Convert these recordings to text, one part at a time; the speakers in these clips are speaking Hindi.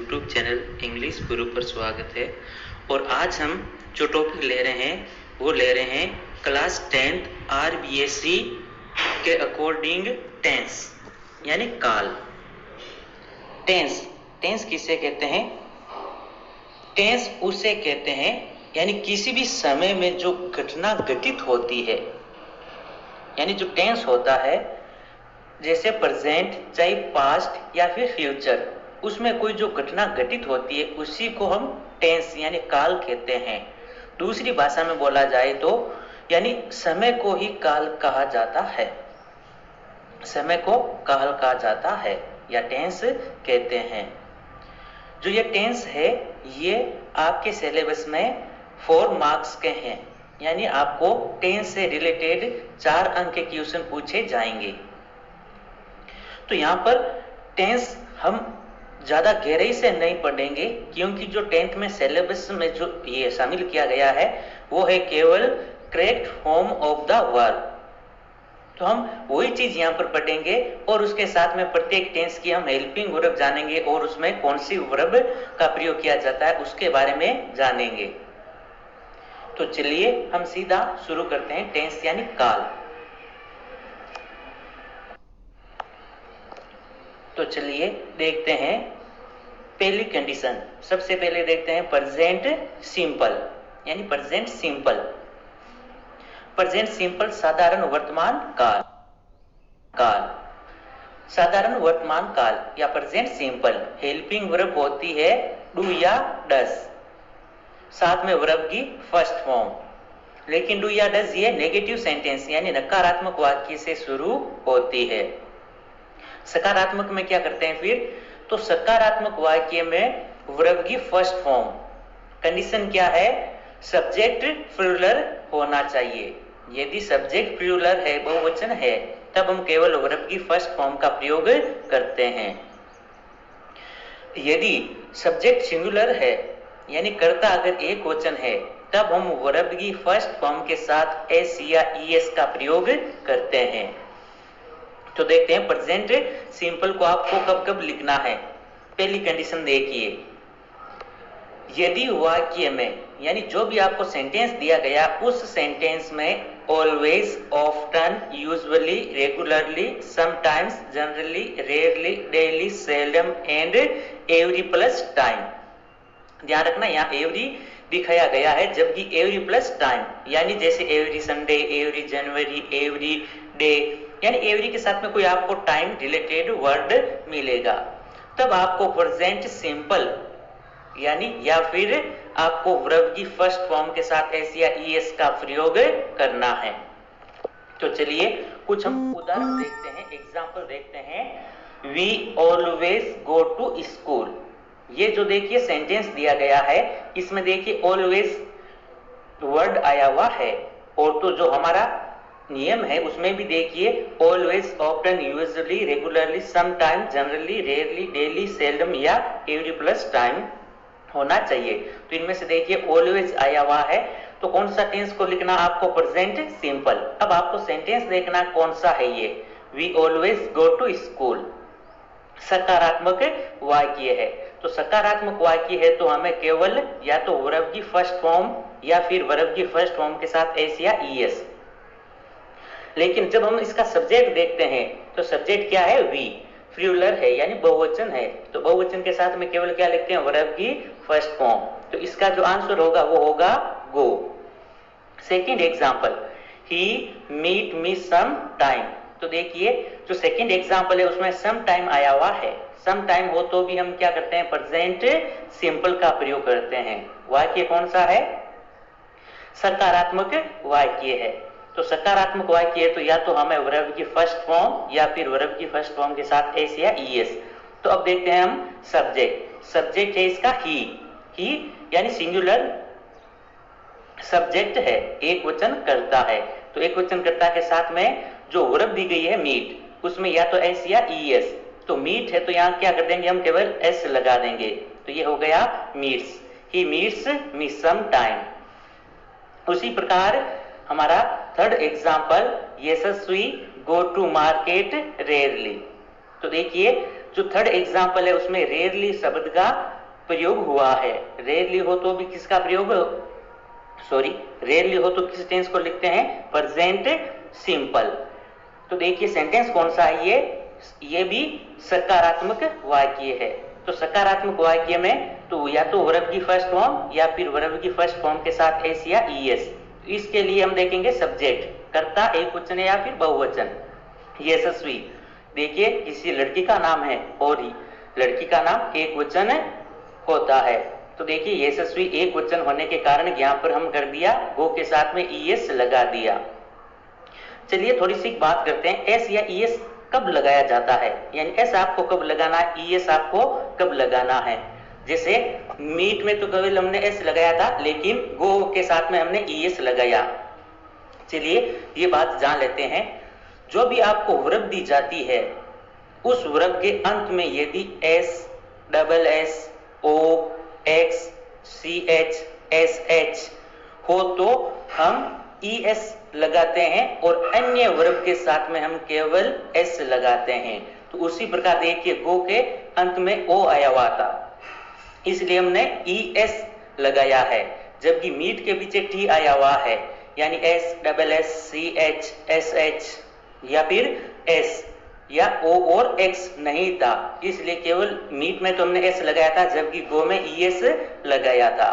यूट्यूब चैनल इंग्लिश गुरु पर स्वागत है। और आज हम जो टॉपिक ले रहे हैं वो ले रहे हैं क्लास 10th RBSc के अकॉर्डिंग टेंस यानी काल। टेंस किसे कहते हैं? टेंस उसे कहते हैं यानी किसी भी समय में जो घटना घटित होती है, यानी जो टेंस होता है जैसे प्रेजेंट, चाहे पास्ट या फिर फ्यूचर, उसमें कोई जो घटना घटित होती है उसी को हम टेंस यानी काल कहते हैं। दूसरी भाषा में बोला जाए तो यानी समय को ही काल कहा जाता है, समय को काल कहा जाता है या टेंस कहते हैं। जो ये टेंस है ये आपके सिलेबस में 4 मार्क्स के हैं, यानी आपको टेंस से रिलेटेड 4 अंक के क्वेश्चन पूछे जाएंगे। तो यहाँ पर टेंस हम ज्यादा गहराई से नहीं पढ़ेंगे क्योंकि जो 10th में सिलेबस में जो ये शामिल किया गया है वो है केवल correct form of the verb. तो हम वही चीज यहाँ पर पढ़ेंगे और उसके साथ में प्रत्येक टेंस की हम हेल्पिंग वर्ब जानेंगे और उसमें कौन सी वर्ब का प्रयोग किया जाता है उसके बारे में जानेंगे। तो चलिए हम सीधा शुरू करते हैं टेंस यानी काल। तो चलिए देखते हैं पहली कंडीशन। सबसे पहले देखते हैं प्रेजेंट सिंपल यानी प्रेजेंट सिंपल। प्रेजेंट सिंपल साधारण वर्तमान काल। साधारण वर्तमान काल या प्रेजेंट सिंपल हेल्पिंग वर्ब होती है डू या डज, साथ में वर्ब की फर्स्ट फॉर्म। लेकिन डू या डज ये नेगेटिव सेंटेंस यानी नकारात्मक वाक्य से शुरू होती है। सकारात्मक में क्या करते हैं फिर? तो सकारात्मक वाक्य में वर्ब की फर्स्ट फॉर्म कंडीशन क्या है? सब्जेक्ट प्लूरल होना चाहिए। यदि सब्जेक्ट प्लूरल है, बहुवचन है, तब हम केवल वर्ब की फर्स्ट फॉर्म का प्रयोग करते हैं। यदि सब्जेक्ट सिंगुलर है यानी कर्ता अगर एक वचन है तब हम वर्ब की फर्स्ट फॉर्म के साथ एस या ईएस का प्रयोग करते हैं। तो देखते हैं प्रेजेंट सिंपल को आपको कब कब लिखना है। पहली कंडीशन देखिए, यदि वाक्य में यानी जो भी आपको सेंटेंस दिया गया उस सेंटेंस में always, often, usually, regularly, sometimes, generally, rarely, daily, seldom and every plus time. ध्यान रखना यहाँ एवरी दिखाया गया है जबकि एवरी प्लस टाइम यानी जैसे एवरी संडे, एवरी जनवरी, एवरी डे, यानी एवरी के साथ में कोई आपको टाइम रिलेटेड वर्ड मिलेगा तब आपको प्रेजेंट सिंपल यानी या फिर आपको वर्ब की फर्स्ट फॉर्म के साथ एस या ईएस का प्रयोग करना है। तो चलिए कुछ हम उदाहरण देखते हैं, एग्जांपल देखते हैं। We always go to school. ये जो देखिए सेंटेंस दिया गया है इसमें देखिए ऑलवेज वर्ड आया हुआ है और तो जो हमारा नियम है उसमें भी देखिए always, often, usually, regularly, sometime, generally, rarely, daily, seldom या एवरी प्लस टाइम होना चाहिए। तो इनमें से देखिए ऑलवेज आया हुआ है तो कौन सा टेंस को लिखना आपको? Present simple. अब आपको सेंटेंस देखना कौन सा है ये, we always go to school. सकारात्मक वाक्य है तो सकारात्मक वाक्य है तो हमें केवल या तो वर्ब की फर्स्ट फॉर्म या फिर वर्ब की फर्स्ट फॉर्म के साथ एस या ईएस। लेकिन जब हम इसका सब्जेक्ट देखते हैं तो सब्जेक्ट क्या है? वी, प्लूरल है यानी बहुवचन है तो बहुवचन के साथ में केवल क्या लिखते हैं? वर्ब की फर्स्ट फॉर्म। तो इसका जो आंसर होगा वो होगा गो। सेकंड एग्जांपल, ही मीट मी सम टाइम। तो देखिए जो सेकंड एग्जांपल है उसमें सम टाइम आया हुआ है। सम टाइम हो तो भी हम क्या करते हैं? प्रेजेंट सिंपल का प्रयोग करते हैं। वाक्य कौन सा है? सकारात्मक वाक्य है। तो सकारात्मक वाक्य है तो या तो हमें वर्ब की फर्स्ट फॉर्म या फिर वर्ब की फर्स्ट फॉर्म के साथ एस या ईएस। तो अब देखते हैं हम सब्जेक्ट है इसका ही यानी सिंगुलर सब्जेक्ट है, एक वचन करता है तो एक वचन करता के साथ में जो वर्ब दी गई है मीट उसमें या तो एस या ईएस। तो मीट है तो यहाँ क्या कर देंगे? हम केवल एस लगा देंगे तो ये हो गया meets. He meets me some time. उसी प्रकार हमारा third example, Yashasvi go to market rarely. तो देखिए जो थर्ड एग्जाम्पल है उसमें रेयरली शब्द का प्रयोग हुआ है। रेयरली हो तो भी किसका प्रयोग, रेयरली हो तो किस टेंस को लिखते हैं, प्रेजेंट सिंपल। तो देखिए सेंटेंस कौन सा है, ये भी सकारात्मक वाक्य है। तो सकारात्मक वाक्य में तो या तो वर्ब की फर्स्ट फॉर्म या फिर वर्ब की फर्स्ट फॉर्म के साथ एस या ईएस। इसके लिए हम देखेंगे सब्जेक्ट, कर्ता एक वचन या फिर बहुवचन। यशस्वी, देखिए किसी लड़की का नाम है और लड़की का नाम एक वचन होता है। तो देखिए यशस्वी एक वचन होने के कारण यहाँ पर हम कर दिया गो के साथ में ईएस लगा दिया। चलिए थोड़ी सी बात करते हैं, एस या ईएस कब लगाया जाता है, यानी एस आपको कब लगाना है, ईएस आपको कब लगाना है। जैसे मीट में तो केवल हमने एस लगाया था, लेकिन गो के साथ में हमने ईएस लगाया। चलिए ये बात जान लेते हैं। जो भी आपको वर्ब दी जाती है उस वर्ब के अंत में यदि S, double S, O, X, C H, S H हो तो हम ईएस लगाते हैं और अन्य वर्ब के साथ में हम केवल एस लगाते हैं। तो उसी प्रकार देखिए गो के अंत में ओ आया हुआ था, इसलिए हमने ईएस लगाया है, जबकि मीट के पीछे टी आया हुआ है, यानी एस, डबल एस, सी एच, एस एच या फिर एस या ओ और एक्स नहीं था, इसलिए केवल मीट में तो हमने एस लगाया था, जबकि गो में ईएस लगाया था।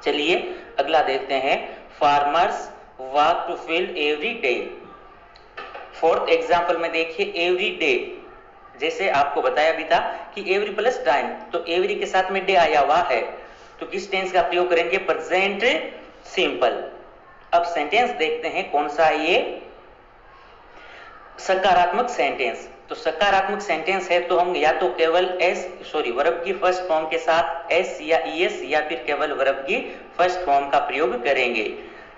चलिए अगला देखते हैं, farmers walk to field every day. Fourth example में देखिए एवरी डे, जैसे आपको बताया भी था कि एवरी प्लस टाइम, तो एवरी के साथ में डे आया हुआ है, तो किस टेंस का प्रयोग करेंगे, प्रेजेंट सिंपल। अब सेंटेंस देखते हैं कौन सा है ये, सकारात्मक सेंटेंस। तो सकारात्मक सेंटेंस है तो हम या तो केवल वर्ब की फर्स्ट फॉर्म के साथ एस या ईएस या फिर केवल वर्ब की फर्स्ट फॉर्म का प्रयोग करेंगे।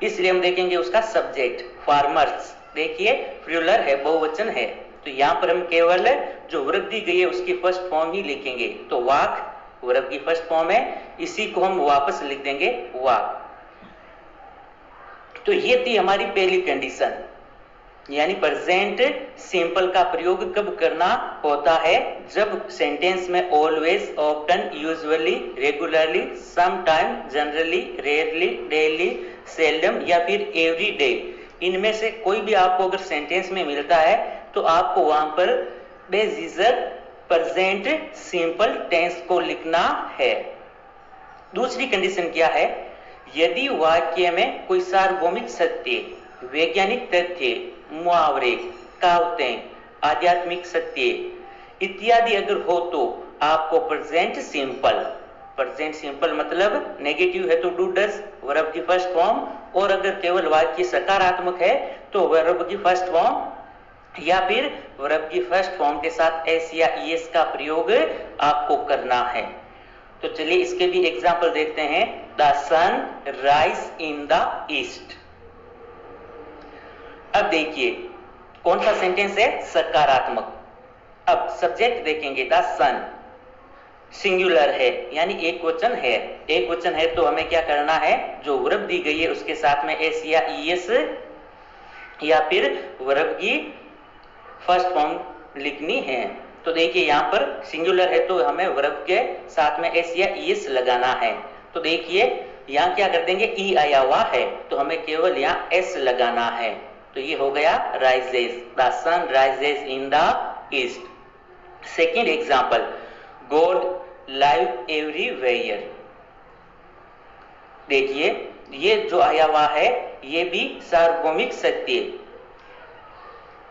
इसलिए हम देखेंगे उसका सब्जेक्ट, फार्मर्स, देखिए प्लूरल है, बहुवचन है, तो यहाँ पर हम केवल जो वर्ब दी गई है उसकी फर्स्ट फॉर्म ही लिखेंगे। तो वाक वर्ब की फर्स्ट फॉर्म है, इसी को हम वापस लिख देंगे वाक। तो ये थी हमारी पहली कंडीशन, यानी प्रेजेंट सिंपल का प्रयोग कब करना होता है, जब सेंटेंस में always, often, usually, regularly, sometime, generally, rarely, daily, seldom या फिर एवरी डे, इनमें से कोई भी आपको अगर सेंटेंस में मिलता है तो आपको वहां पर बेझिझक प्रेजेंट सिंपल टेंस को लिखना है। दूसरी कंडीशन क्या है, यदि वाक्य में कोई सार्वभौमिक सत्य, वैज्ञानिक तथ्य, मुहावरे, कहावतें, आध्यात्मिक सत्य इत्यादि अगर हो तो आपको प्रेजेंट सिंपल मतलब नेगेटिव है तो डू डज वर्ब की फर्स्ट फॉर्म, और अगर केवल वाक्य सकारात्मक है तो वर्ब की फर्स्ट फॉर्म या फिर वर्ब की फर्स्ट फॉर्म के साथ एस या ईएस का प्रयोग आपको करना है। तो चलिए इसके भी एग्जाम्पल देखते हैं, the sun rise in the east. अब देखिए कौन सा सेंटेंस है, सकारात्मक। अब सब्जेक्ट देखेंगे, द सन सिंगुलर है, यानी एक वचन है। एक वचन है तो हमें क्या करना है, जो वर्ब दी गई है उसके साथ में एस या ईएस या फिर वर्ब की फर्स्ट फॉर्म लिखनी है। तो देखिए यहाँ पर सिंगुलर है तो हमें वर्ब के साथ में एस या ईएस लगाना है। तो देखिए यहाँ क्या कर देंगे, ई आया हुआ है तो हमें केवल यहाँ एस लगाना है। तो ये हो गया rises, the sun rises in the east. Second example, God live everywhere. देखिए ये जो आया हुआ है ये भी सार्वभौमिक सत्य,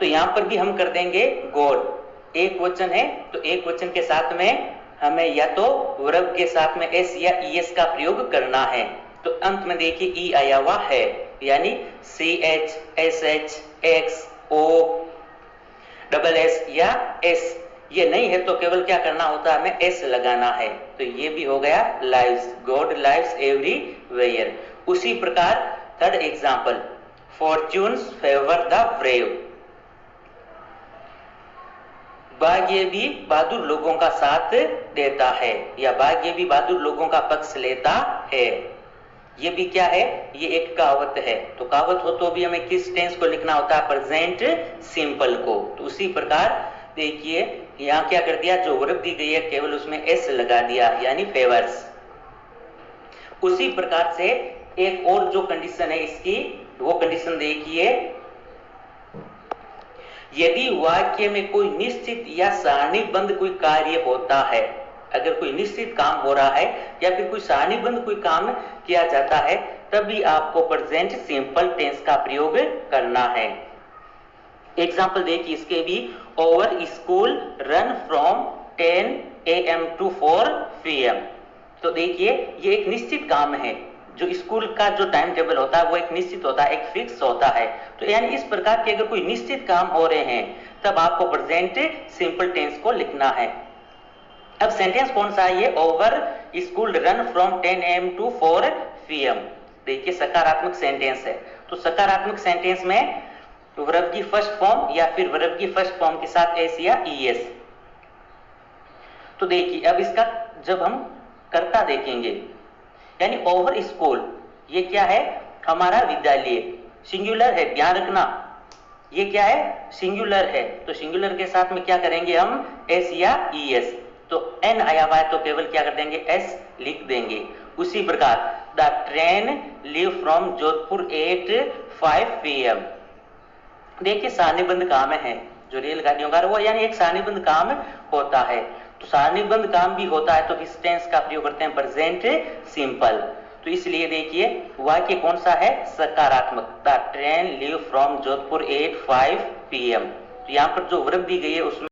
तो यहां पर भी हम कर देंगे गॉड, एक वचन है तो एक वचन के साथ में हमें या तो वर्ब के साथ में एस या ईएस का प्रयोग करना है। तो अंत में देखिए ई आया हुआ है, यानी C H, S H, X, O, double S या एस, ये नहीं है तो केवल क्या करना होता है, हमें एस लगाना है। तो ये भी हो गया लाइव्स, गॉड लाइव्स एवरीवेयर। उसी प्रकार third example, fortunes favour the brave. भाग्य भी बहादुर लोगों का साथ देता है, या भाग्य भी बहादुर लोगों का पक्ष लेता है। ये भी क्या है, ये एक कहावत है। तो कहावत हो तो भी हमें किस टेंस को लिखना होता है, प्रेजेंट सिंपल को। तो उसी प्रकार देखिए यहाँ क्या कर दिया, जो वर्ब दी गई है केवल उसमें एस लगा दिया, यानी फेवर्स। उसी प्रकार से एक और जो कंडीशन है इसकी, वो कंडीशन देखिए, यदि वाक्य में कोई निश्चित या सारणीबद्ध कोई कार्य होता है, अगर कोई निश्चित काम हो रहा है या फिर कोई सारणीबद्ध कोई काम किया जाता है, तभी आपको प्रेजेंट सिंपल टेंस का प्रयोग करना है। एग्जाम्पल देखिए इसके भी, over school run from 10 AM to 4 PM। तो देखिए ये एक निश्चित काम है, जो स्कूल का जो टाइम टेबल होता है वो एक निश्चित होता है, एक फिक्स होता है। तो यानी इस प्रकार के अगर कोई निश्चित काम हो रहे हैं तब आपको प्रेजेंट सिंपल टेंस को लिखना है। अब सेंटेंस कौन सा है ये, over school run from 10 AM to 4 PM। देखिए सकारात्मक सेंटेंस है, तो सकारात्मक सेंटेंस में वर्ब की फर्स्ट फॉर्म या फिर वर्ब की फर्स्ट फॉर्म के साथ एस या ईएस। तो देखिए अब इसका जब हम कर्ता देखेंगे, यानी ओवर स्कूल, ये क्या है, हमारा विद्यालय, सिंगुलर है, ध्यान रखना, ये क्या है, सिंगुलर है। तो सिंगुलर के साथ में क्या करेंगे हम, एस या ईएस। तो एन आया हुआ है तो केवल क्या कर देंगे, एस लिख देंगे। उसी प्रकार the train leave from Jodhpur eight 5 PM। देखिए सारणीबद्ध काम है, जो रेलगाड़ियों का वो यानी एक सारणीबद्ध काम होता है। तो सारणीबद्ध काम भी होता है तो किस टेंस का प्रयोग करते हैं, प्रेजेंट सिंपल। तो इसलिए देखिए वाक्य कौन सा है, सकारात्मक, the train leave from Jodhpur eight 5 PM। तो यहाँ पर जो वर्ब दी गई है उसमें